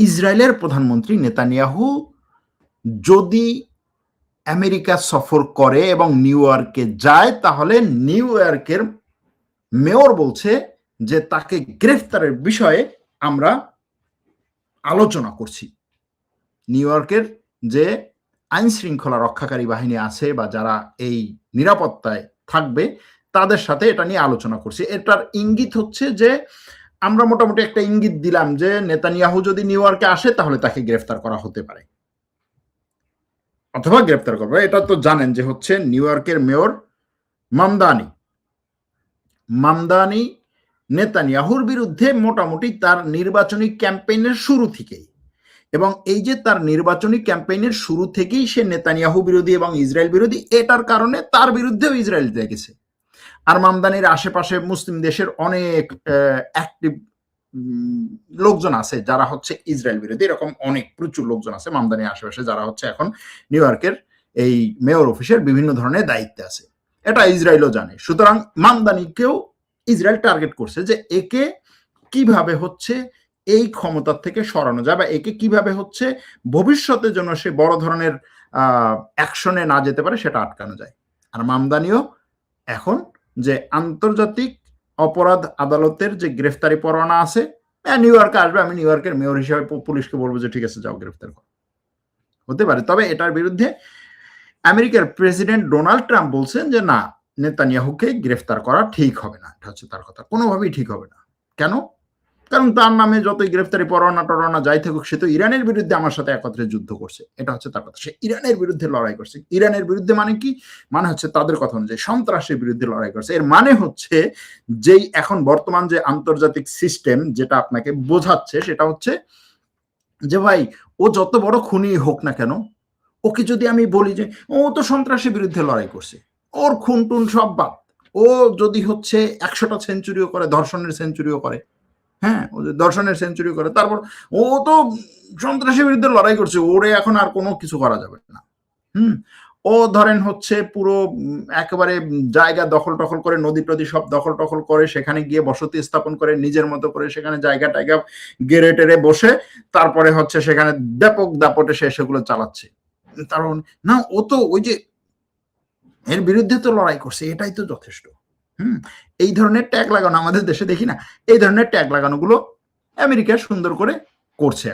ইসরায়েলের প্রধানমন্ত্রী নেতানিয়াহু যদি আমেরিকা সফর করে এবং নিউ ইয়র্কে যায়, তাহলে নিউ ইয়র্কের মেয়র বলছে যে তাকে গ্রেফতারের বিষয়ে আমরা আলোচনা করছি। নিউ ইয়র্কের যে আইন শৃঙ্খলা রক্ষাকারী বাহিনী আছে বা যারা এই নিরাপত্তায় থাকবে, তাদের সাথে এটা নিয়ে আলোচনা করছি। এটার ইঙ্গিত হচ্ছে যে আমরা মোটামুটি একটা ইঙ্গিত দিলাম যে নেতানিয়াহু যদি নিউ ইয়র্কে আসে তাহলে তাকে গ্রেফতার করা হতে পারে অথবা গ্রেফতার করবে। এটা তো জানেন যে হচ্ছে নিউ ইয়র্কের মেয়র মামদানি নেতানিয়াহুর বিরুদ্ধে মোটামুটি তার নির্বাচনী ক্যাম্পেইনের শুরু থেকেই, এবং এই যে তার নির্বাচনী ক্যাম্পেইনের শুরু থেকেই সে নেতানিয়াহু বিরোধী এবং ইসরায়েল বিরোধী, এটার কারণে তার বিরুদ্ধেও ইসরায়েল লেগেছে। আর মামদানির আশেপাশে মুসলিম দেশের অনেক অ্যাক্টিভ লোকজন আছে যারা হচ্ছে ইসরায়েল বিরোধী, এরকম অনেক প্রচুর লোকজন আছে মামদানির আশেপাশে যারা হচ্ছে এখন নিউ ইয়র্কের এই মেয়র অফিসের বিভিন্ন ধরনের দায়িত্বে আছে। এটা ইসরায়েলও জানে। সুতরাং মামদানিকেও ইসরায়েল টার্গেট করছে যে একে কিভাবে হচ্ছে এই ক্ষমতার থেকে সরানো যায় বা একে কিভাবে হচ্ছে ভবিষ্যতের জন্য সে বড় ধরনের অ্যাকশনে না যেতে পারে সেটা আটকানো যায়। আর মামদানিও এখন যে আন্তর্জাতিক অপরাধ আদালতের যে গ্রেফতারি পরোয়ানা আছে, নিউ ইয়র্কে আসবে, আমি নিউ ইয়র্কের মেয়র হিসেবে পুলিশকে বলবো যে ঠিক আছে যাও গ্রেফতার করো, হতে পারে। তবে এটার বিরুদ্ধে আমেরিকার প্রেসিডেন্ট ডোনাল্ড ট্রাম্প বলছেন যে না, নেতানিয়াহুকে গ্রেফতার করা ঠিক হবে না। এটা হচ্ছে তার কথা, কোনোভাবেই ঠিক হবে না। কেন? কারণ তার নামে যতই গ্রেফতারি পরোয়ানা যাই থাকুক, সে তো ইরানের বিরুদ্ধে আমার সাথে একত্রে যুদ্ধ করছে। এটা হচ্ছে তার কথা, সে ইরানের বিরুদ্ধে লড়াই করছে। ইরানের বিরুদ্ধে মানে কি? মানে হচ্ছে তাদের কথা অনুযায়ী সন্ত্রাসের বিরুদ্ধে লড়াই করছে। এর মানে হচ্ছে যেই এখন বর্তমান যে আন্তর্জাতিক সিস্টেম যেটা আপনাকে বোঝাচ্ছে সেটা হচ্ছে যে ভাই, ও যত বড় খুনি হোক না কেন, ওকে যদি আমি বলি যে ও তো সন্ত্রাসের বিরুদ্ধে লড়াই করছে, ওর খুন টুন সব বাদ, ও যদি হচ্ছে 100টা সেঞ্চুরিও করে, ধর্ষণের সেঞ্চুরিও করে, হ্যাঁ, ও যে দর্শনের সেঞ্চুরি করে, তারপর ও তো সন্ত্রাসের বিরুদ্ধে লড়াই করছে, ওরে এখন আর কোনো কিছু করা যাবে না। ও ধরেন হচ্ছে পুরো একেবারে জায়গা দখল টখল করে, নদী টদী সব দখল টখল করে, সেখানে গিয়ে বসতি স্থাপন করে নিজের মতো করে, সেখানে জায়গা টায়গা গেড়ে টেরে বসে, তারপরে হচ্ছে সেখানে ব্যাপক দাপটে সে সেগুলো চালাচ্ছে। কারণ না, ও তো ওই যে এর বিরুদ্ধে তো লড়াই করছে, এটাই তো যথেষ্ট। এই ধরনের ট্যাগ লাগানো আমাদের দেশে দেখি না, এই ধরনের ট্যাগ লাগানোগুলো আমেরিকা সুন্দর করে করছে।